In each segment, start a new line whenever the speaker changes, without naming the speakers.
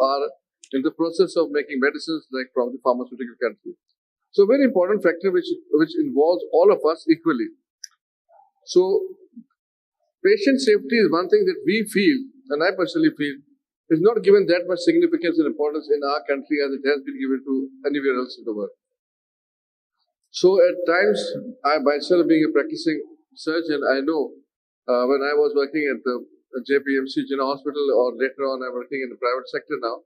are in the process of making medicines like from the pharmaceutical country. So very important factor which involves all of us equally. So patient safety is one thing that we feel, and I personally feel, is not given that much significance and importance in our country as it has been given to anywhere else in the world. So at times, I myself being a practicing surgeon, I know when I was working at the JPMC Jinnah Hospital, or later on I'm working in the private sector now,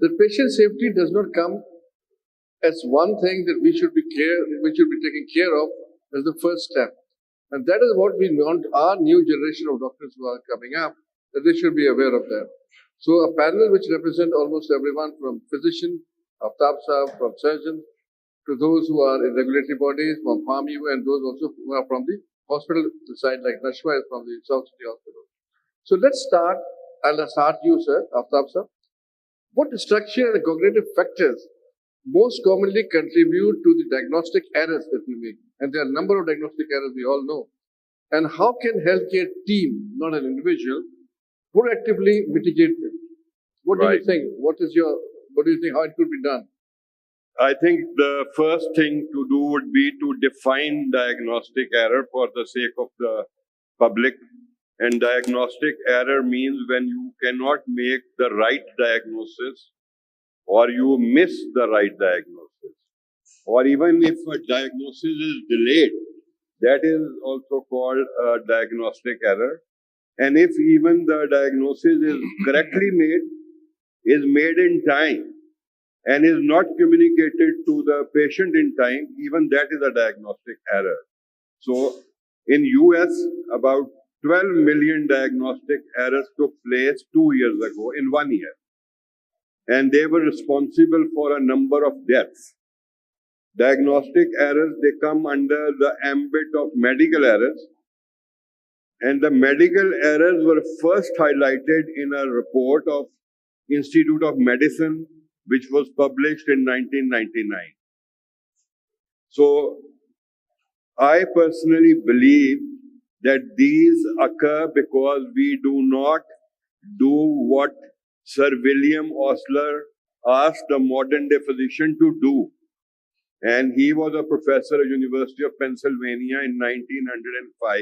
the patient safety does not come as one thing that we should be taking care of as the first step. And that is what we want our new generation of doctors who are coming up, that they should be aware of that. So a panel which represents almost everyone from physician, Aftab Sahab, from surgeons, to those who are in regulatory bodies, from PharmU, and those also who are from the hospital side, like Nashwa is from the South City Hospital. So let's start. I'll start you, sir, Aftab sir. What structure and cognitive factors most commonly contribute to the diagnostic errors that we make? And there are a number of diagnostic errors we all know. And how can healthcare team, not an individual, proactively mitigate them? What do you think? What do you think how it could be done?
I think the first thing to do would be to define diagnostic error for the sake of the public. And diagnostic error means when you cannot make the right diagnosis, or you miss the right diagnosis, or even if a diagnosis is delayed, that is also called a diagnostic error. And if even the diagnosis is correctly made, is made in time, and is not communicated to the patient in time, even that is a diagnostic error. So in US, about 12 million diagnostic errors took place 2 years ago in 1 year. And they were responsible for a number of deaths. Diagnostic errors, they come under the ambit of medical errors. And the medical errors were first highlighted in a report of Institute of Medicine, which was published in 1999. So I personally believe that these occur because we do not do what Sir William Osler asked the modern day physician to do. And he was a professor at University of Pennsylvania in 1905,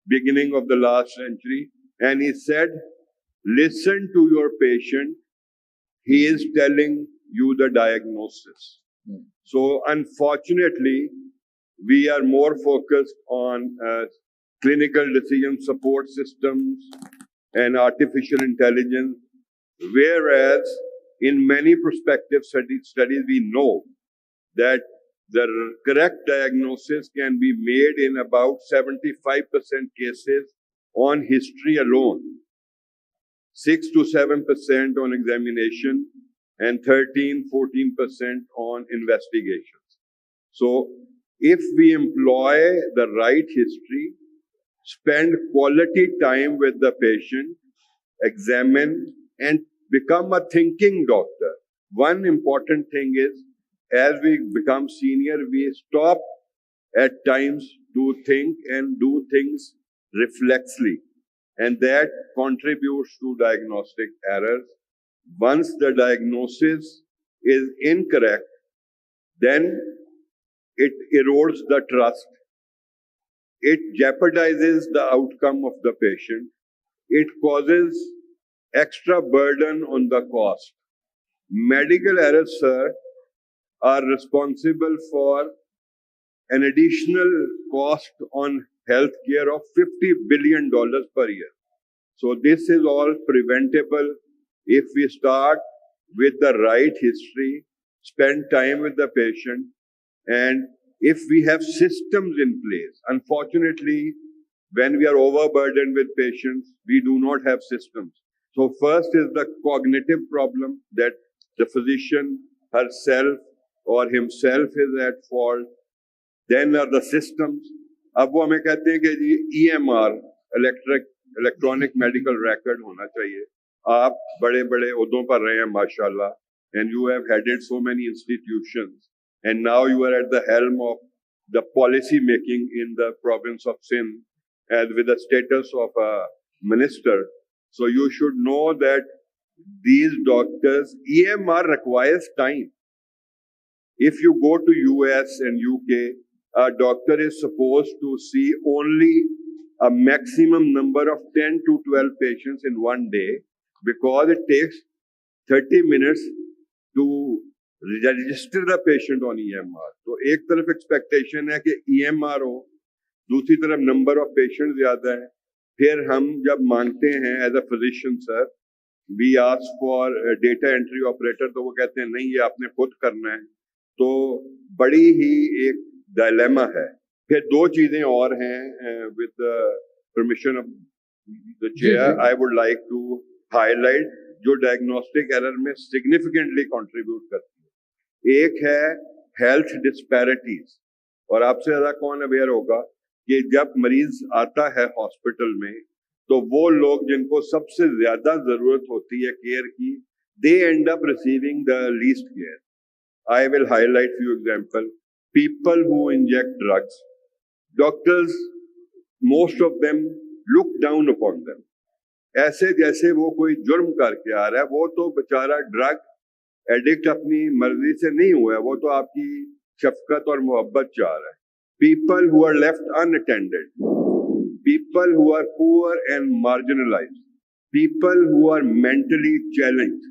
beginning of the last century. And he said, listen to your patient. He is telling you the diagnosis. So unfortunately, we are more focused on clinical decision support systems and artificial intelligence, whereas in many prospective studies, we know that the correct diagnosis can be made in about 75% cases on history alone, 6 to 7% on examination, and 13-14% on investigations. So if we employ the right history, spend quality time with the patient, examine, and become a thinking doctor. One important thing is, as we become senior, we stop at times to think and do things reflexly. And that contributes to diagnostic errors. Once the diagnosis is incorrect, then it erodes the trust. It jeopardizes the outcome of the patient. It causes extra burden on the cost. Medical errors, sir, are responsible for an additional cost on healthcare of $50 billion per year. So this is all preventable if we start with the right history, spend time with the patient, and if we have systems in place. Unfortunately, when we are overburdened with patients, we do not have systems. So first is the cognitive problem, that the physician herself or himself is at fault. Then are the systems. अब वो हमें कहते हैं कि जी EMR, electronic medical record होना चाहिए. आप बड़े-बड़े ओहदों पर रहे हैं माशाल्लाह, and you have headed so many institutions, and now you are at the helm of the policy making in the province of Sindh, and with the status of a minister. So you should know that these doctors, EMR requires time. If you go to US and UK, a doctor is supposed to see only a maximum number of 10 to 12 patients in one day because it takes 30 minutes to register the patient on EMR. तो एक तरफ expectation है कि EMR हो, दूसरी तरफ number of patients ज़्यादा है. फिर हम जब मांगते हैं as a physician sir, we ask for a data entry operator, तो वो कहते हैं नहीं ये आपने खुद करना है. तो बड़ी ही एक dilemma है. फिर दो चीजें और हैं with the permission of the chair, I would like to highlight जो diagnostic error में significantly contribute करती है. एक है health disparities, और आपसे ज़्यादा कौन अवेयर होगा कि जब मरीज आता है हॉस्पिटल में तो वो लोग जिनको सबसे ज्यादा जरूरत होती है केयर की, they end up receiving the least care. I will highlight few examples. People who inject drugs, doctors, most of them look down upon them. ऐसे जैसे वो कोई जुर्म करके आ रहा है, वो तो बेचारा ड्रग एडिक्ट अपनी मर्जी से नहीं हुआ है, वो तो आपकी शफकत और मोहब्बत चाह रहा है. People who are left unattended, people who are poor and marginalized, people who are mentally challenged,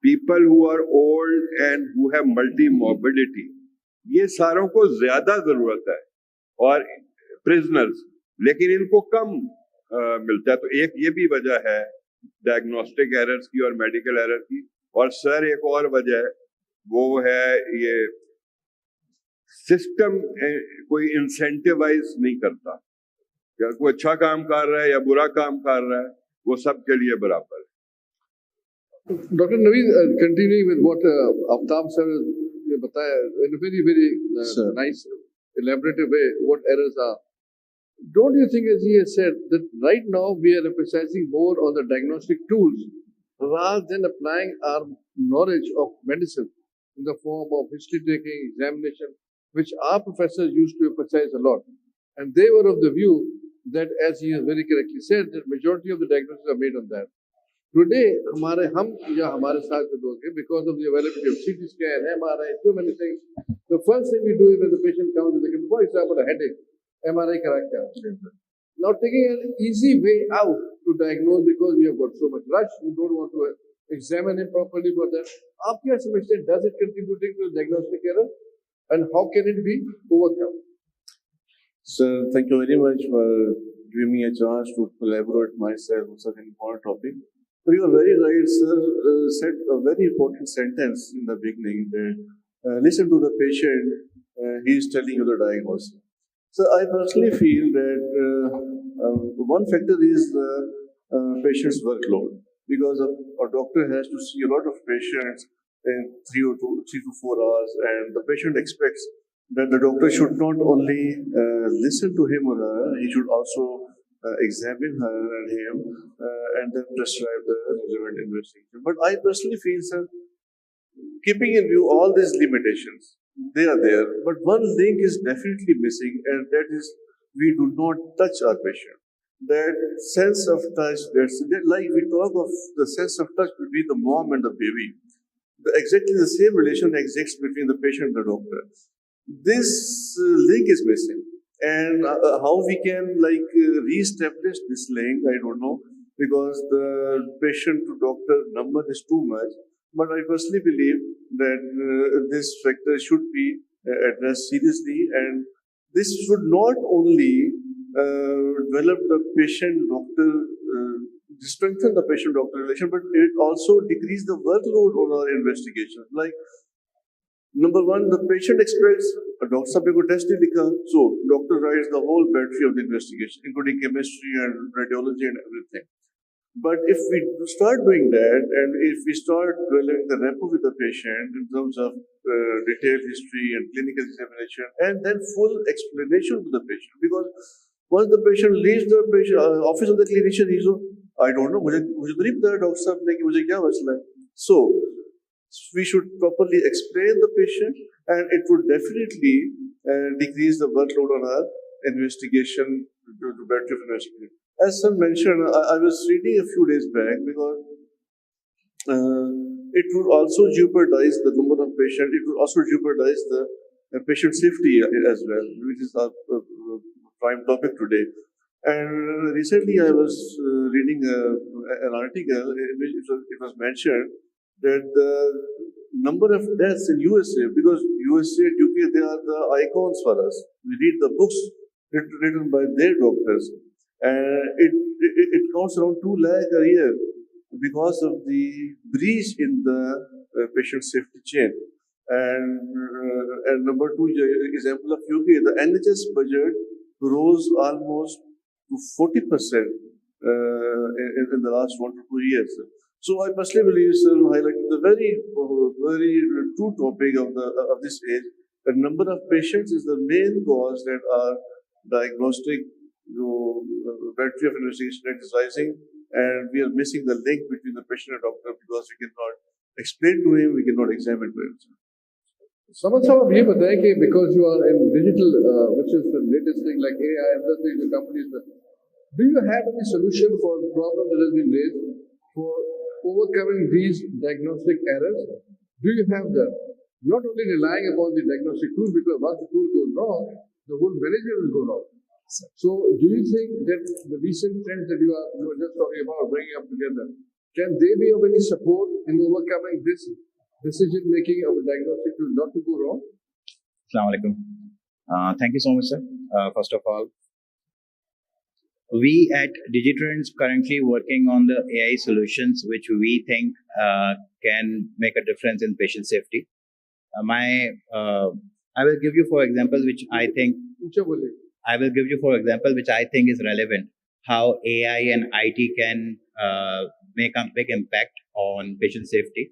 people who are old and who have multi-morbidity, ये सारों को ज्यादा जरूरत है. और प्रिजनर्स, लेकिन इनको कम मिलता है. तो एक ये भी वजह है डायग्नोस्टिक एरर्स की और मेडिकल एरर की. और सर एक और वजह वो है ये सिस्टम कोई इंसेंटिवाइज नहीं करता. या कोई अच्छा काम कर रहा है या बुरा काम कर रहा है, वो सबके लिए बराबर है.
Dr. Naveed, continuing with what Aftab sir ने बताया in a very, very nice, elaborative way, what errors are. Don't you think, as he has said, that right now we are emphasizing more on the diagnostic tools rather than applying our knowledge of medicine in the form of history taking, examination, which our professors used to emphasize a lot. And they were of the view that, as he has very correctly said, that majority of the diagnoses are made on that. Today, हम या हमारे साथ जो लोग हैं, because of the availability of CT scan, MRI, so many things, the first thing we do is when the patient comes, they give, boy, I've got a headache, MRI करा क्या? Now taking an easy way out to diagnose because we have got so much rush, we don't want to examine him properly for that. आप क्या समझते हैं? Does it contributing to diagnostic error, and how can it be overcome?
Sir, thank you very much for giving me a chance to elaborate myself on such an important topic. So you are very right, sir. Said a very important sentence in the beginning that listen to the patient, he is telling you the diagnosis. So I personally feel that one factor is the patient's workload, because a doctor has to see a lot of patients in 3 to 4 hours, and the patient expects that the doctor should not only listen to him or her, he should also examine her and him and then prescribe the relevant investigation. But I personally feel, sir, keeping in view all these limitations, they are there, but one link is definitely missing, and that is we do not touch our patient. That sense of touch, like we talk of the sense of touch between the mom and the baby, exactly the same relation exists between the patient and the doctor. This link is missing, and how we can re-establish this link, I don't know, because the patient to doctor number is too much. But I personally believe that this factor should be addressed seriously, and this should not only develop the patient-doctor, strengthen the patient-doctor relation, but it also decrease the workload on our investigations. Like, number one, the patient expects a doctor साहब को test लिखा, so doctor writes the whole battery of the investigation, including chemistry and radiology and everything. But if we start doing that, and if we start developing the rapport with the patient in terms of detailed history and clinical examination, and then full explanation to the patient, because once the patient leaves the office of the clinician, he's I don't know, मुझे तो नहीं पता doctor साहब ने कि मुझे क्या मसला है. So we should properly explain the patient, and it would definitely decrease the workload on our investigation to better investigation. As sir mentioned, I was reading a few days back, because it would also jeopardize the number of patients. It would also jeopardize the patient safety as well, which is our prime topic today. And recently, I was reading an article in which it was mentioned that the number of deaths in USA, because USA and UK, they are the icons for us. We read the books written by their doctors, and it counts around 2 lakh a year because of the breach in the patient safety chain. And number two example of UK, the NHS budget rose almost to 40% in the last 1 to 2 years. So I personally believe, sir, highlighting the very true topic of this age. The number of patients is the main cause that our diagnostic battery of investigation rate is rising, and we are missing the link between the patient and doctor because we cannot explain to him, we cannot examine to him.
Samad साहब ये बताएं कि because you are in digital, which is the latest thing like AI and other things the companies, do you have any solution for the problem that has been raised for overcoming these diagnostic errors? Do you have that? Not only relying upon the diagnostic tool, because once the tool goes wrong, the whole management will go wrong. So, do you think that the recent trends that you were just talking about, bringing up together, can they be of any support in overcoming this decision making of a diagnostic tool not to go wrong?
Assalamu alaikum. Thank you so much, sir. First of all, we at Digitrends currently working on the AI solutions which we think can make a difference in patient safety. I will give you for example which I think is relevant. How AI and IT can make a big impact on patient safety.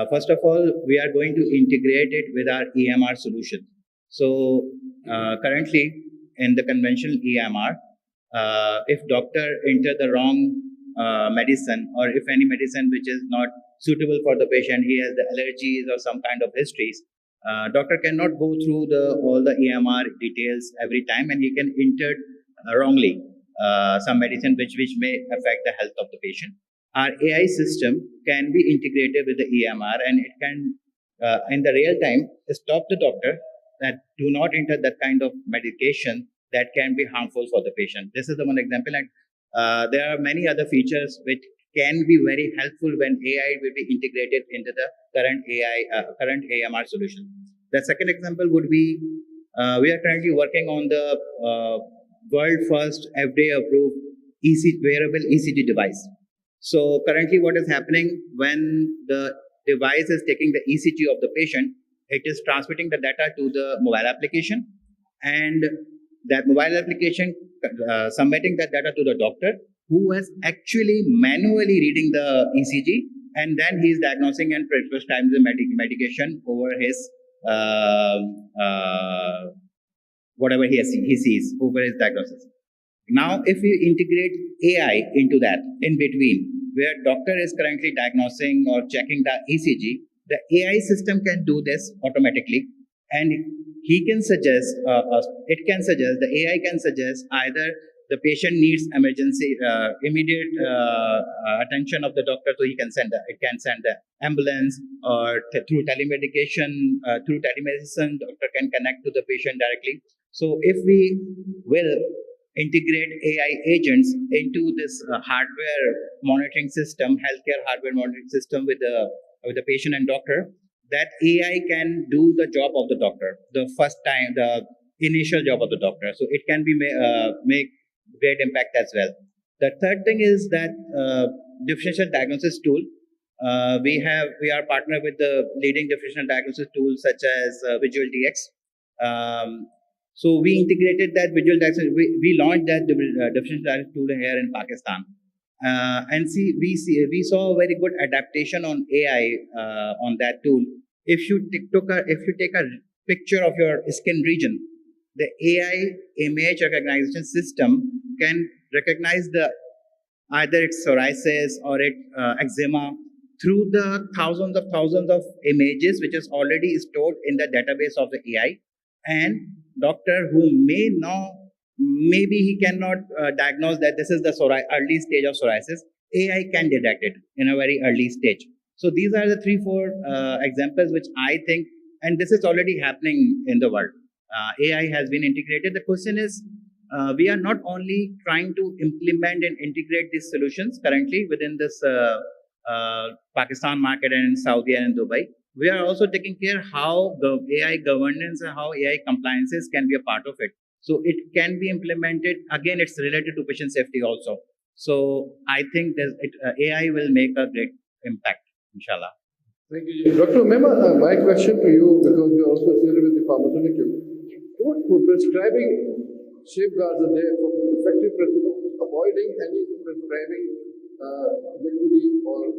First of all, we are going to integrate it with our EMR solution. So currently in the conventional EMR, if doctor enter the wrong medicine, or if any medicine which is not suitable for the patient, he has the allergies or some kind of histories, doctor cannot go through all the EMR details every time, and he can enter wrongly some medicine which may affect the health of the patient. Our AI system can be integrated with the EMR, and it can, in the real time, stop the doctor that do not enter that kind of medication that can be harmful for the patient. This is the one example, and there are many other features which can be very helpful when AI will be integrated into the current AMR solution. The second example would be we are currently working on the world first FDA approved wearable ECG device. So currently what is happening when the device is taking the ECG of the patient, it is transmitting the data to the mobile application, and that mobile application submitting that data to the doctor, who is actually manually reading the ECG, and then he is diagnosing and prescribing the medication over his whatever he sees over his diagnosis. Now, if we integrate AI into that in between, where doctor is currently diagnosing or checking the ECG, the AI system can do this automatically, and he can suggest, the AI can suggest either the patient needs immediate attention of the doctor, so it can send the ambulance, or through telemedicine, doctor can connect to the patient directly. So if we will integrate AI agents into this hardware monitoring system, healthcare hardware monitoring system with the patient and doctor, that AI can do the job of the doctor, the initial job of the doctor. So it can be make great impact as well. The third thing is that differential diagnosis tool. We are partnered with the leading differential diagnosis tools such as Visual DX. So we integrated that Visual Diagnosis. We launched that differential diagnosis tool here in Pakistan, and we saw a very good adaptation on AI on that tool. If you take a picture of your skin region, the AI image recognition system can recognize either it's psoriasis or eczema through the thousands of images which is already stored in the database of the AI. And doctor who maybe he cannot diagnose that this is the early stage of psoriasis, AI can detect it in a very early stage. So these are the 3-4 examples which I think, and this is already happening in the world. AI has been integrated. The question is, we are not only trying to implement and integrate these solutions currently within this Pakistan market and in Saudi and in Dubai. We are also taking care how the AI governance and how AI compliances can be a part of it. So it can be implemented. Again, it's related to patient safety also. So I think AI will make a great impact, inshallah.
Thank you. Dr. Mema, my question to you, because you're also associated with the pharmaceutical, what prescribing safeguards are there for effective avoiding any prescribing liquidity or